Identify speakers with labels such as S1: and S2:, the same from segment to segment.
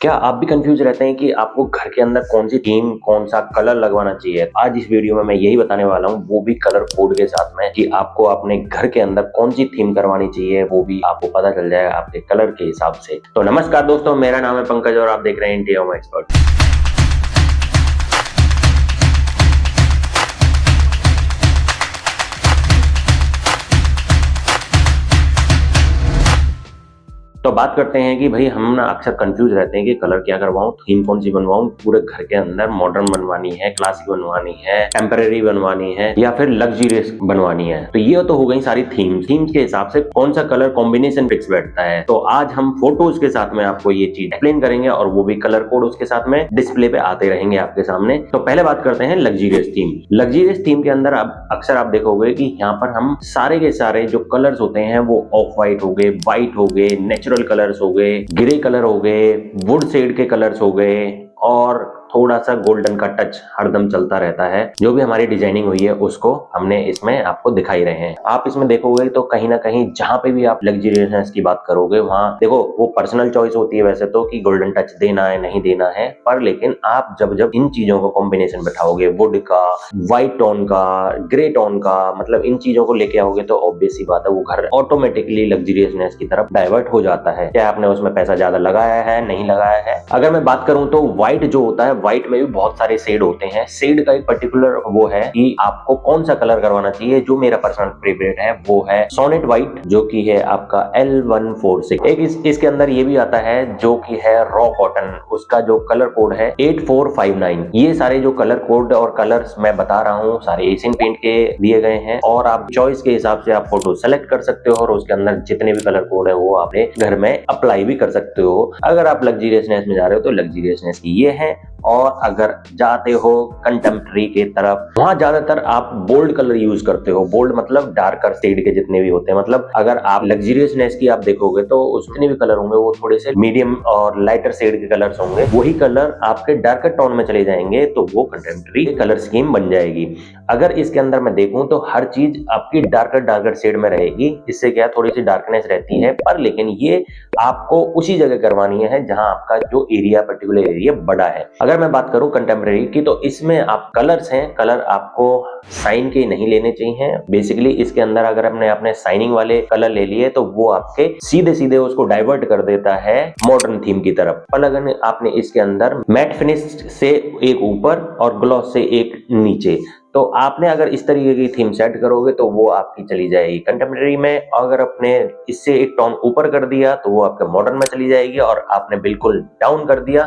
S1: क्या आप भी कंफ्यूज रहते हैं कि आपको घर के अंदर कौन सी थीम, कौन सा कलर लगवाना चाहिए? आज इस वीडियो में मैं यही बताने वाला हूँ, वो भी कलर कोड के साथ में, कि आपको अपने घर के अंदर कौन सी थीम करवानी चाहिए, वो भी आपको पता चल जाएगा आपके कलर के हिसाब से। तो नमस्कार दोस्तों, मेरा नाम है पंकज और आप देख रहे हैं इंटीरियर होम एक्सपर्ट। तो बात करते हैं कि भाई हम ना अक्सर कंफ्यूज रहते हैं कि कलर क्या करवाऊं, थीम कौन सी बनवाऊं, पूरे घर के अंदर मॉडर्न बनवानी है, क्लासिक बनवानी है, टेम्परेरी बनवानी है या फिर लग्जरियस बनवानी है। तो ये तो हो गई सारी थीम्स के हिसाब से कौन सा कलर कॉम्बिनेशन फिक्स बैठता है। तो आज हम फोटोज के साथ में आपको ये चीज एक्सप्लेन करेंगे और वो भी कलर कोड उसके साथ में डिस्प्ले पे आते रहेंगे आपके सामने। तो पहले बात करते हैं लग्जरियस थीम। लग्जरियस थीम के अंदर अब अक्सर आप देखोगे कि यहाँ पर हम सारे के सारे जो कलर्स होते हैं वो ऑफ व्हाइट हो गए, व्हाइट हो गए, नेचुरल कलर्स हो गए, ग्रे कलर हो गए, वुड शेड के कलर्स हो गए और थोड़ा सा गोल्डन का टच हरदम चलता रहता है। जो भी हमारी डिजाइनिंग हुई है उसको हमने इसमें आपको दिखाई रहे हैं। आप इसमें देखोगे तो कहीं ना कहीं जहां पे भी आप लग्जरियसनेस की बात करोगे वहां देखो वो पर्सनल चॉइस होती है वैसे तो कि गोल्डन टच देना है नहीं देना है, पर लेकिन आप जब इन चीजों को कॉम्बिनेशन बैठाओगे, वुड का, व्हाइट टोन का, ग्रे टोन का, मतलब इन चीजों को लेके आओगे तो ऑब्वियस सी बात है वो घर ऑटोमेटिकली लग्जरियसनेस की तरफ डाइवर्ट हो जाता है। क्या आपने उसमें पैसा ज्यादा लगाया है, नहीं लगाया है? अगर मैं बात करूं तो व्हाइट जो होता है, व्हाइट में भी बहुत सारे शेड होते हैं। शेड का एक पर्टिकुलर वो है कि आपको कौन सा कलर करवाना चाहिए। जो मेरा पर्सनल फेवरेट है वो है सोनेट व्हाइट, जो कि है आपका L146। एक इसके अंदर ये भी आता है जो कि है रॉ कॉटन, उसका जो कलर कोड है 8459। ये सारे जो कलर कोड और कलर्स मैं बता रहा हूँ सारे एशियन पेंट के दिए गए हैं और आप चॉइस के हिसाब से आप फोटो सेलेक्ट कर सकते हो और उसके अंदर जितने भी कलर कोड है वो आपने घर में अप्लाई भी कर सकते हो। अगर आप लग्जरियसनेस में जा रहे हो तो लग्जरियसनेस की ये है, और अगर जाते हो कंटेम्पररी के तरफ वहां ज्यादातर आप बोल्ड कलर यूज करते हो। बोल्ड मतलब डार्कर शेड के जितने भी होते हैं, मतलब अगर आप लग्जरियसनेस की आप देखोगे तो जितने भी कलर होंगे वो थोड़े से मीडियम और लाइटर शेड के कलर्स होंगे। वही कलर आपके डार्कर टोन में चले जाएंगे तो वो कंटेम्पररी कलर स्कीम बन जाएगी। अगर इसके अंदर मैं देखूं तो हर चीज आपकी डार्कर शेड में रहेगी। इससे क्या थोड़ी सी डार्कनेस रहती है, पर लेकिन ये आपको उसी जगह करवानी है जहां आपका जो एरिया, पर्टिकुलर एरिया बड़ा है। अगर मैं बात करूं कंटेम्पररी की तो इसमें आप कलर्स हैं, कलर आपको साइन के नहीं लेने चाहिए। बेसिकली इसके अंदर अगर आपने साइनिंग वाले कलर ले लिए तो वो आपके सीधे उसको डाइवर्ट कर देता है मॉडर्न थीम की तरफ। पर अगर आपने इसके अंदर मैट फिनिश से एक ऊपर और ग्लॉस से एक नीचे, तो आपने अगर इस तरीके की थीम सेट करोगे तो वो आपकी चली जाएगी कंटेम्पररी में। अगर आपने इससे एक टोन ऊपर कर दिया तो वो आपके मॉडर्न में चली जाएगी, और आपने बिल्कुल डाउन कर दिया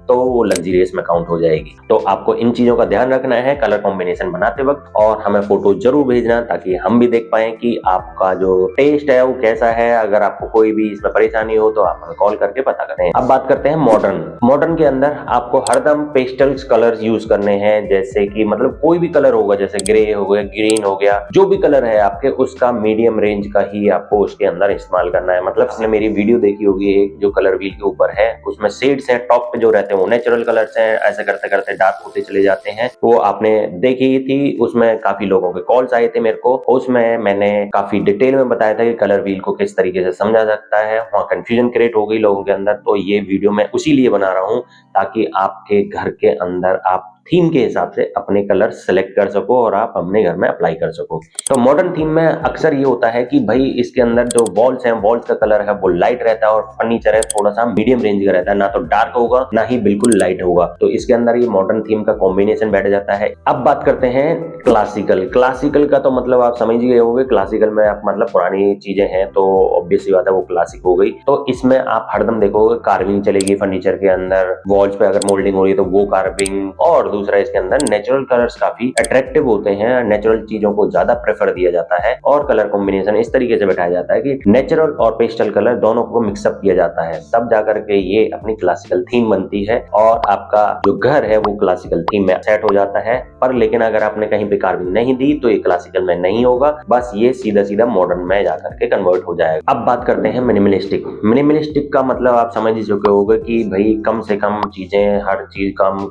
S1: तो वो लग्जरियस में काउंट हो जाएगी। तो आपको इन चीजों का ध्यान रखना है कलर कॉम्बिनेशन बनाते वक्त, और हमें फोटो जरूर भेजना ताकि हम भी देख पाए कि आपका जो टेस्ट है वो कैसा है। अगर आपको कोई भी इसमें परेशानी हो तो आप हमें कॉल करके पता करें। अब बात करते हैं मॉडर्न के अंदर आपको हरदम पेस्टल्स कलर्स यूज करने हैं, जैसे कि मतलब कोई भी कलर होगा, जैसे ग्रे हो गया, ग्रीन हो गया, जो भी कलर है आपके उसका मीडियम रेंज का ही आपको उसके अंदर इस्तेमाल करना है। मतलब आपने मेरी वीडियो देखी होगी एक जो कलर व्हील के ऊपर है, उसमें शेड्स हैं, टॉप पे जो रहते हैं वो नेचुरल कलर्स हैं, ऐसे करते करते डार्क होते चले जाते हैं। वो आपने देखी थी, उसमें काफी लोगों के कॉल्स आए थे मेरे को। उसमें मैंने काफी डिटेल में बताया था कि कलर व्हील को किस तरीके से समझा सकता है। वहाँ कंफ्यूजन क्रिएट हो गई लोगों के अंदर, तो ये वीडियो मैं उसी लिए बना रहा हूँ ताकि आपके घर के अंदर आप थीम के हिसाब से अपने कलर सेलेक्ट कर सको और आप अपने घर में अप्लाई कर सको। तो मॉडर्न थीम में अक्सर ये होता है कि भाई इसके अंदर जो वॉल्स हैं, वॉल्स का कलर है वो लाइट रहता है और फर्नीचर है थोड़ा सा मीडियम रेंज का रहता है, ना तो डार्क होगा ना ही बिल्कुल लाइट होगा। तो इसके अंदर ये मॉडर्न थीम का कॉम्बिनेशन बैठ जाता है। अब बात करते हैं क्लासिकल का, तो मतलब आप समझ गए होंगे क्लासिकल में आप मतलब पुरानी चीजें हैं तो ऑब्वियस सी बात है वो क्लासिक हो गई। तो इसमें आप हरदम देखोगे कार्विंग चलेगी फर्नीचर के अंदर, वॉल्स पे अगर मोल्डिंग हो रही है तो वो कार्विंग, और दूसरा इसके अंदर नेचुरल कलर्स काफी अट्रैक्टिव होते हैं, नेचुरल चीजों को ज्यादा प्रेफर दिया जाता है और कलर कॉम्बिनेशन इस तरीके से बैठाया जाता है कि नेचुरल और पेस्टल कलर दोनों को मिक्सअप किया जाता है, तब जाकर के ये अपनी क्लासिकल थीम बनती है और आपका जो घर है वो क्लासिकल थीम में सेट हो जाता है। पर लेकिन अगर आपने कहीं पे कार्विंग नहीं दी तो ये क्लासिकल में नहीं होगा, बस ये सीधा मॉडर्न में जाकर के कन्वर्ट हो जाएगा। अब बात करते हैं मिनिमलिस्टिक का मतलब आप समझ ही चुके होंगे कि भाई कम से कम चीजें, हर चीज कम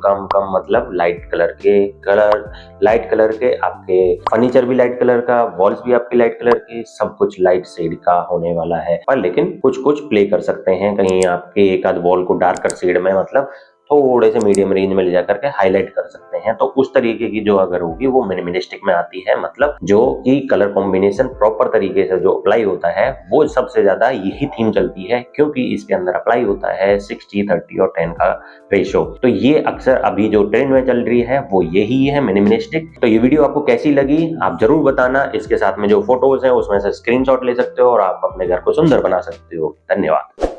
S1: मतलब लाइट कलर के, आपके फर्नीचर भी लाइट कलर का, वॉल्स भी आपकी लाइट कलर की, सब कुछ लाइट शेड का होने वाला है। पर लेकिन कुछ कुछ प्ले कर सकते हैं, कहीं आपके एक आध वॉल को डार्कर शेड में मतलब थोड़े से मीडियम रेंज में ले जाकर के हाईलाइट कर सकते हैं। तो उस तरीके की जो अगर होगी वो मिनिमलिस्टिक में आती है, मतलब जो कि कलर कॉम्बिनेशन प्रॉपर तरीके से जो अप्लाई होता है वो सबसे ज्यादा यही थीम चलती है, क्योंकि इसके अंदर अप्लाई होता है 60, 30 और 10 का रेशो। तो ये अक्सर अभी जो ट्रेंड में चल रही है वो यही है, मिनिमलिस्टिक। तो ये वीडियो आपको कैसी लगी आप जरूर बताना। इसके साथ में जो फोटोज है उसमें से स्क्रीनशॉट ले सकते हो और आप अपने घर को सुंदर बना सकते हो। धन्यवाद।